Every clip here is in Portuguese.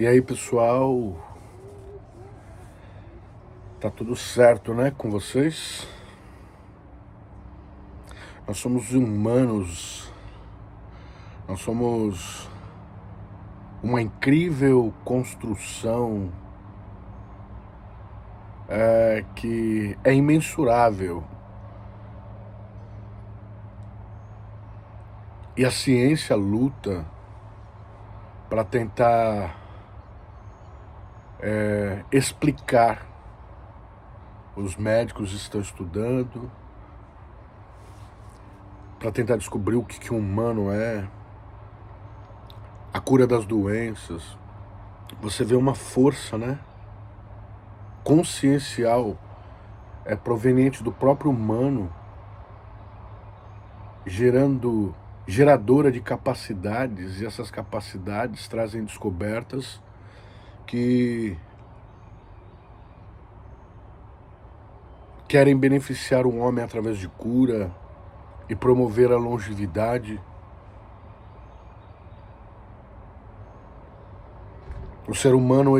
E aí, pessoal, tá tudo certo, né, com vocês? Nós somos humanos, nós somos uma incrível construção que é imensurável. E a ciência luta para tentar explicar. Os médicos estão estudando para tentar descobrir o que um humano é, a cura das doenças. Você vê uma força, né, consciencial, proveniente do próprio humano, geradora de capacidades, e essas capacidades trazem descobertas que querem beneficiar o homem através de cura e promover a longevidade. O ser humano,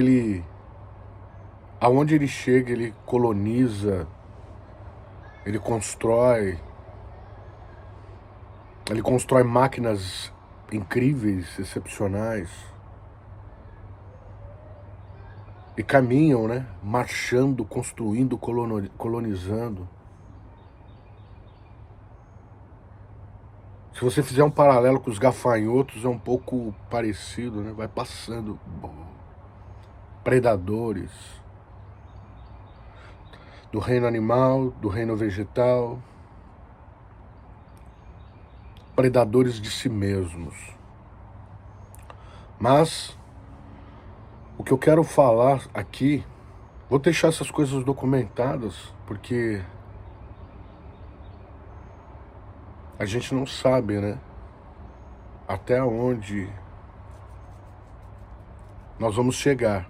aonde ele chega, ele coloniza, ele constrói máquinas incríveis, excepcionais, e caminham, né, marchando, construindo, colonizando. Se você fizer um paralelo com os gafanhotos, é um pouco parecido, né? Vai passando predadores do reino animal, do reino vegetal, predadores de si mesmos. Mas o que eu quero falar aqui, vou deixar essas coisas documentadas, porque a gente não sabe, né, até onde nós vamos chegar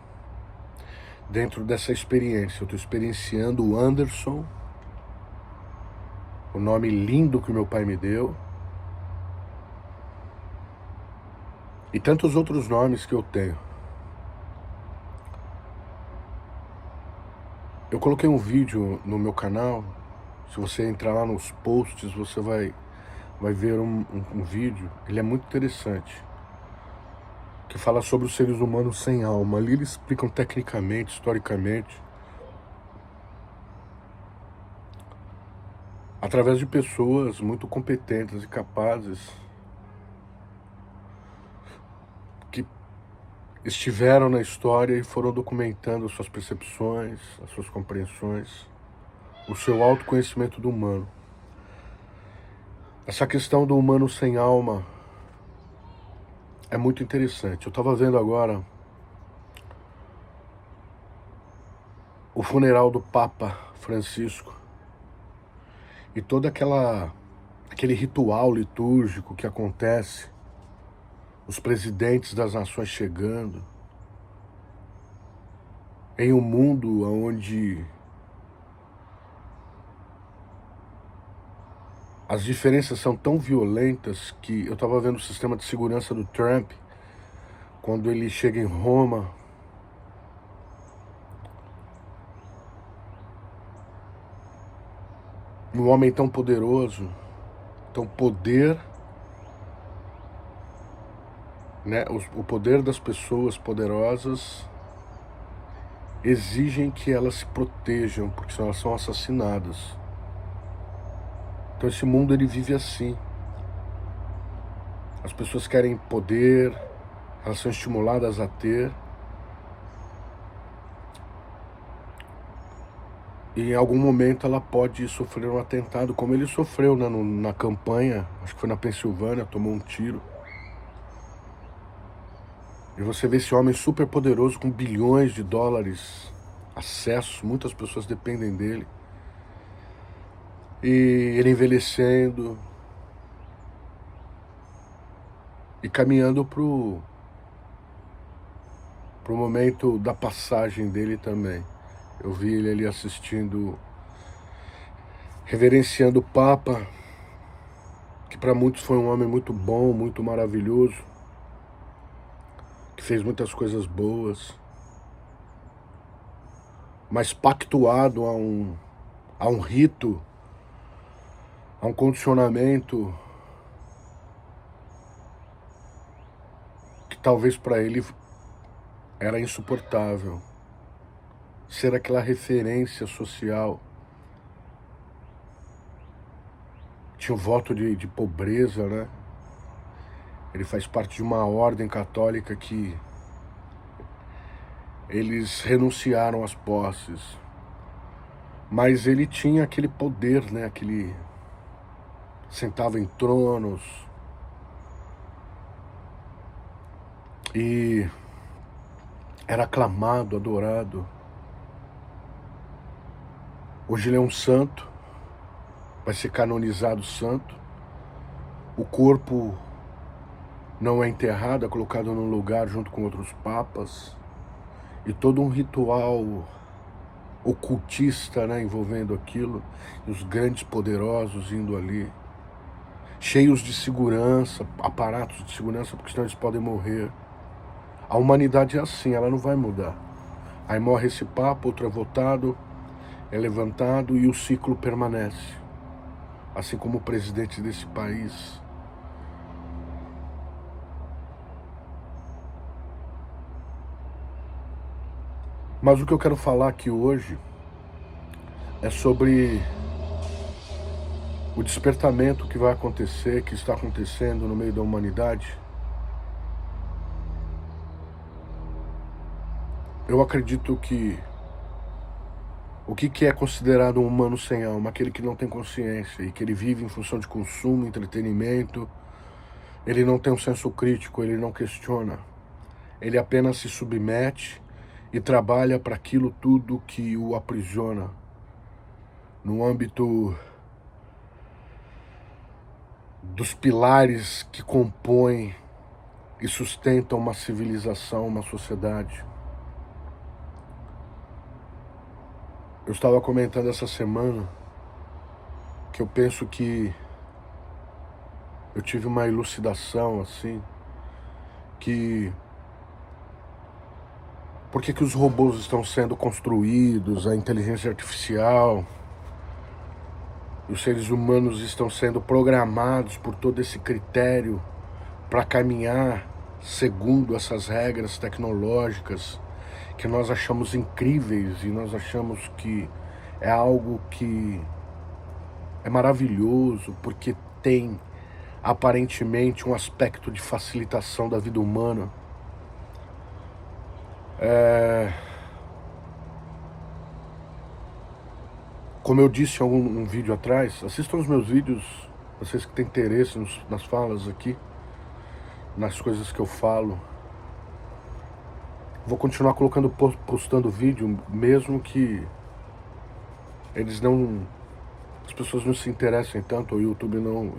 dentro dessa experiência. Eu estou experienciando o Anderson, o nome lindo que o meu pai me deu, e tantos outros nomes que eu tenho. Eu coloquei um vídeo no meu canal. Se você entrar lá nos posts, você vai ver um vídeo. Ele é muito interessante, que fala sobre os seres humanos sem alma. Ali eles explicam tecnicamente, historicamente, através de pessoas muito competentes e capazes, que estiveram na história e foram documentando suas percepções, as suas compreensões, o seu autoconhecimento do humano. Essa questão do humano sem alma é muito interessante. Eu estava vendo agora o funeral do Papa Francisco e todo aquele ritual litúrgico que acontece, os presidentes das nações chegando, em um mundo onde as diferenças são tão violentas que eu estava vendo o sistema de segurança do Trump, quando ele chega em Roma, um homem tão poderoso, tão poder, né, o poder das pessoas poderosas exigem que elas se protejam, porque senão elas são assassinadas. Então esse mundo, ele vive assim. As pessoas querem poder, elas são estimuladas a ter, e em algum momento ela pode sofrer um atentado, como ele sofreu, né, na campanha, acho que foi na Pensilvânia, tomou um tiro. E você vê esse homem super poderoso, com bilhões de dólares, acesso, muitas pessoas dependem dele, e ele envelhecendo e caminhando pro momento da passagem dele também. Eu vi ele ali assistindo, reverenciando o Papa, que para muitos foi um homem muito bom, muito maravilhoso, que que fez muitas coisas boas, mas pactuado a um rito, a um condicionamento que talvez para ele era insuportável. Ser aquela referência social. Tinha um voto de pobreza, né? Ele faz parte de uma ordem católica que eles renunciaram às posses. Mas ele tinha aquele poder, né? Aquele... sentava em tronos. E era aclamado, adorado. Hoje ele é um santo. Vai ser canonizado santo. O corpo não é enterrado, é colocado num lugar junto com outros papas. E todo um ritual ocultista, né, envolvendo aquilo. E os grandes poderosos indo ali. Cheios de segurança, aparatos de segurança, porque senão eles podem morrer. A humanidade é assim, ela não vai mudar. Aí morre esse papa, outro é votado, é levantado e o ciclo permanece. Assim como o presidente desse país. Mas o que eu quero falar aqui hoje é sobre o despertamento que vai acontecer, que está acontecendo no meio da humanidade. Eu acredito que o que é considerado um humano sem alma? Aquele que não tem consciência e que ele vive em função de consumo, entretenimento. Ele não tem um senso crítico, ele não questiona. Ele apenas se submete e trabalha para aquilo tudo que o aprisiona. No âmbito dos pilares que compõem e sustentam uma civilização, uma sociedade. Eu estava comentando essa semana que eu penso que eu tive uma elucidação assim, que por que os robôs estão sendo construídos, a inteligência artificial, os seres humanos estão sendo programados por todo esse critério para caminhar segundo essas regras tecnológicas que nós achamos incríveis e nós achamos que é algo que é maravilhoso porque tem aparentemente um aspecto de facilitação da vida humana. Como eu disse em um vídeo atrás, assistam os meus vídeos, vocês que têm interesse nas falas aqui, nas coisas que eu falo. Vou continuar postando vídeo, mesmo que eles não... as pessoas não se interessem tanto, o YouTube não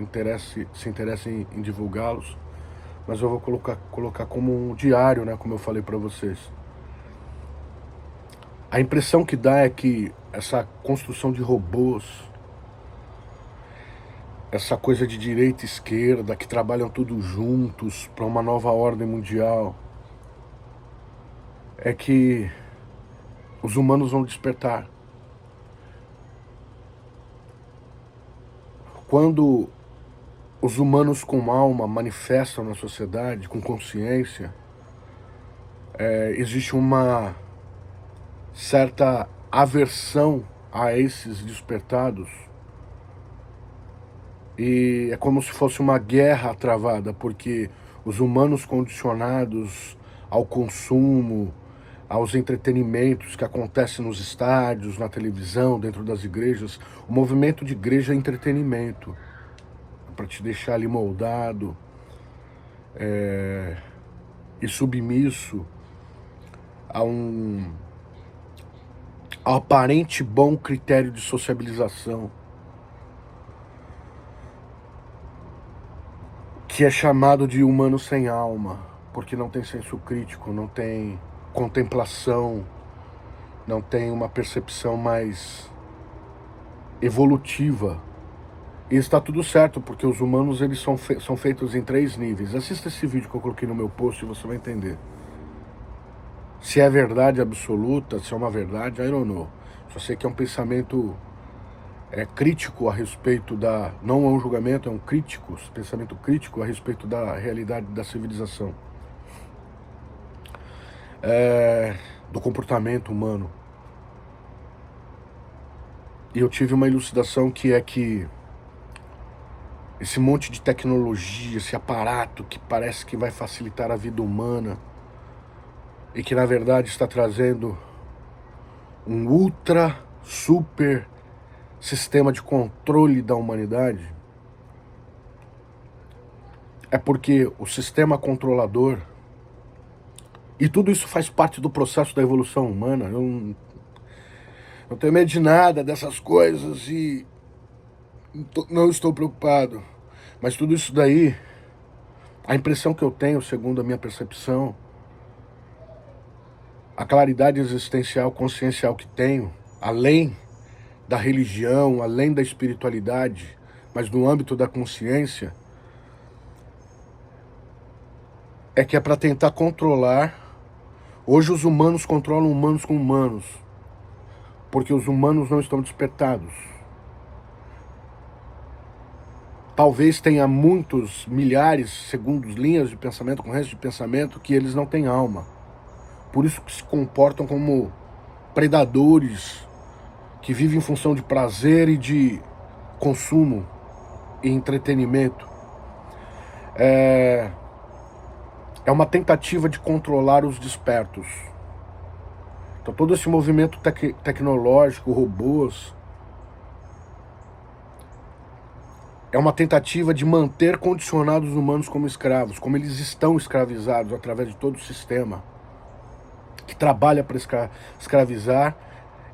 se interesse em divulgá-los. Mas eu vou colocar como um diário, né, como eu falei para vocês. A impressão que dá é que essa construção de robôs, essa coisa de direita e esquerda, que trabalham todos juntos para uma nova ordem mundial, é que os humanos vão despertar. Quando os humanos com alma manifestam na sociedade, com consciência, existe uma certa aversão a esses despertados. E é como se fosse uma guerra travada, porque os humanos condicionados ao consumo, aos entretenimentos que acontecem nos estádios, na televisão, dentro das igrejas. O movimento de igreja é entretenimento, para te deixar ali moldado e submisso ao aparente bom critério de sociabilização, que é chamado de humano sem alma, porque não tem senso crítico, não tem contemplação, não tem uma percepção mais evolutiva. E está tudo certo, porque os humanos eles são feitos em 3 níveis. Assista esse vídeo que eu coloquei no meu post e você vai entender. Se é verdade absoluta, se é uma verdade, I don't know. Só sei que é um pensamento crítico a respeito da... Não é um julgamento, é um crítico, pensamento crítico a respeito da realidade da civilização. Do comportamento humano. E eu tive uma elucidação que é que esse monte de tecnologia, esse aparato que parece que vai facilitar a vida humana e que na verdade está trazendo um ultra, super sistema de controle da humanidade, é porque o sistema controlador, e tudo isso faz parte do processo da evolução humana, eu não tenho medo de nada dessas coisas e não estou preocupado, mas tudo isso daí, a impressão que eu tenho, segundo a minha percepção, a claridade existencial, consciencial que tenho, além da religião, além da espiritualidade, mas no âmbito da consciência, é que é para tentar controlar. Hoje os humanos controlam humanos com humanos, porque os humanos não estão despertados. Talvez tenha muitos, milhares, segundos, linhas de pensamento, correntes de pensamento, que eles não têm alma. Por isso que se comportam como predadores, que vivem em função de prazer e de consumo e entretenimento. É uma tentativa de controlar os despertos. Então todo esse movimento tecnológico, robôs, é uma tentativa de manter condicionados os humanos como escravos, como eles estão escravizados através de todo o sistema que trabalha para escravizar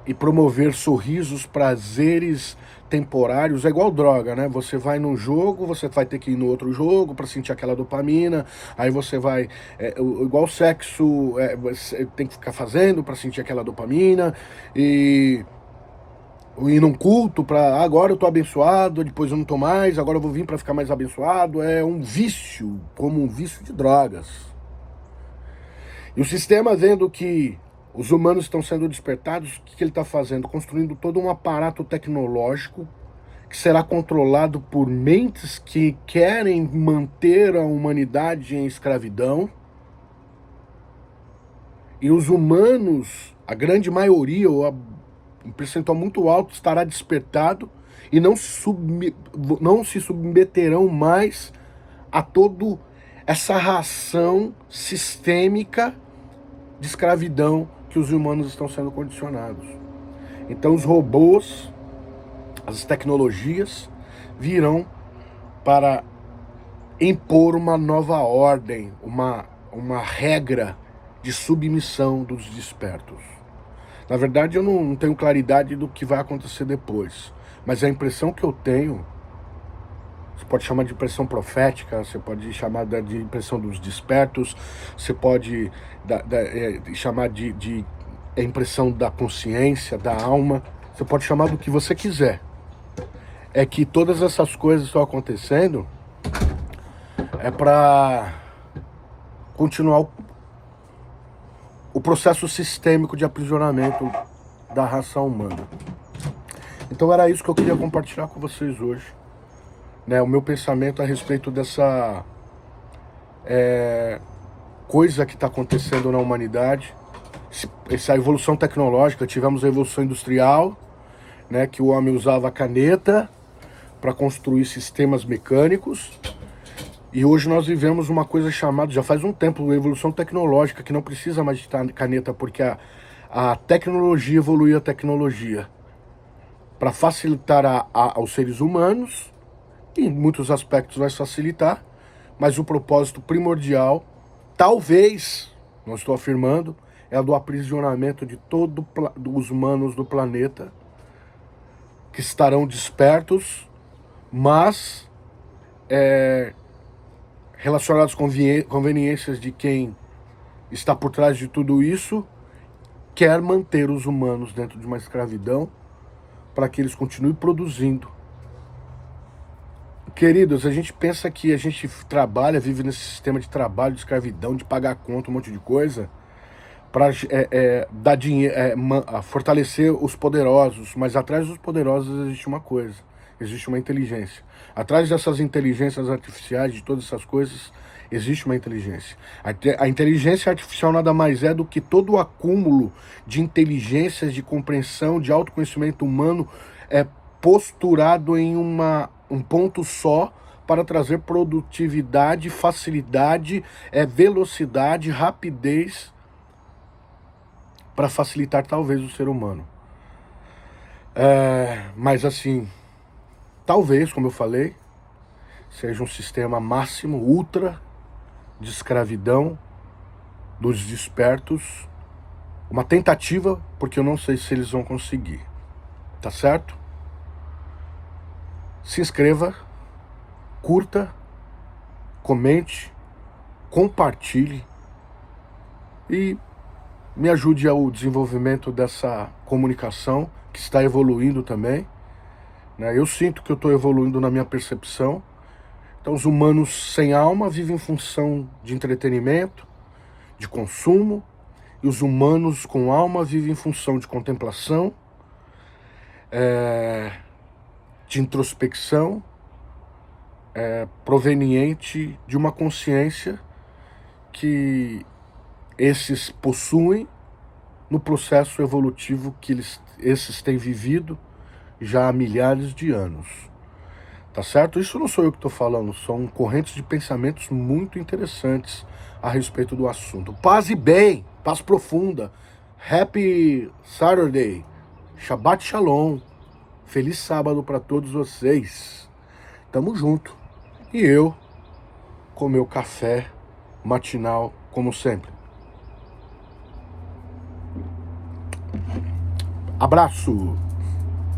e promover sorrisos, prazeres temporários. É igual droga, né? Você vai num jogo, você vai ter que ir no outro jogo para sentir aquela dopamina, aí você vai... igual sexo, você tem que ficar fazendo para sentir aquela dopamina, e ir num culto para agora eu tô abençoado, depois eu não tô mais, agora eu vou vir para ficar mais abençoado. É um vício, como um vício de drogas. E o sistema, vendo que os humanos estão sendo despertados, o que ele está fazendo? Construindo todo um aparato tecnológico que será controlado por mentes que querem manter a humanidade em escravidão. E os humanos, a grande maioria, ou um percentual muito alto, estará despertado e não se submeterão mais a toda essa ração sistêmica de escravidão que os humanos estão sendo condicionados. Então os robôs, as tecnologias, virão para impor uma nova ordem, uma regra de submissão dos despertos. Na verdade, eu não tenho claridade do que vai acontecer depois, mas a impressão que eu tenho, você pode chamar de impressão profética, você pode chamar de impressão dos despertos, você pode chamar de impressão da consciência, da alma, você pode chamar do que você quiser. É que todas essas coisas estão acontecendo para continuar o processo sistêmico de aprisionamento da raça humana. Então era isso que eu queria compartilhar com vocês hoje. O meu pensamento a respeito dessa coisa que está acontecendo na humanidade, essa evolução tecnológica. Tivemos a evolução industrial, que o homem usava a caneta para construir sistemas mecânicos, e hoje nós vivemos uma coisa chamada, já faz um tempo, a evolução tecnológica, que não precisa mais de caneta, porque a tecnologia evoluiu a tecnologia para facilitar aos seres humanos. Em muitos aspectos vai facilitar, mas o propósito primordial, talvez, não estou afirmando, é o do aprisionamento de todos os humanos do planeta, que estarão despertos, mas relacionados com conveniências de quem está por trás de tudo isso, quer manter os humanos dentro de uma escravidão, para que eles continuem produzindo. Queridos, a gente pensa que a gente trabalha, vive nesse sistema de trabalho, de escravidão, de pagar conta, um monte de coisa, para dar dinheiro, fortalecer os poderosos, mas atrás dos poderosos existe uma coisa, existe uma inteligência. Atrás dessas inteligências artificiais, de todas essas coisas, existe uma inteligência. A inteligência artificial nada mais é do que todo o acúmulo de inteligências, de compreensão, de autoconhecimento humano posturado em um ponto só, para trazer produtividade, facilidade, velocidade, rapidez, para facilitar talvez o ser humano. Mas assim, talvez, como eu falei, seja um sistema máximo, ultra, de escravidão dos despertos, uma tentativa, porque eu não sei se eles vão conseguir, tá certo? Se inscreva, curta, comente, compartilhe e me ajude ao desenvolvimento dessa comunicação que está evoluindo também, né? Eu sinto que eu estou evoluindo na minha percepção. Então os humanos sem alma vivem em função de entretenimento, de consumo, e os humanos com alma vivem em função de contemplação, de introspecção, proveniente de uma consciência que esses possuem no processo evolutivo que esses têm vivido já há milhares de anos. Tá certo? Isso não sou eu que estou falando, são correntes de pensamentos muito interessantes a respeito do assunto. Paz e bem, paz profunda. Happy Saturday, Shabbat Shalom, feliz sábado para todos vocês. Tamo junto. E eu, com meu café matinal, como sempre. Abraço!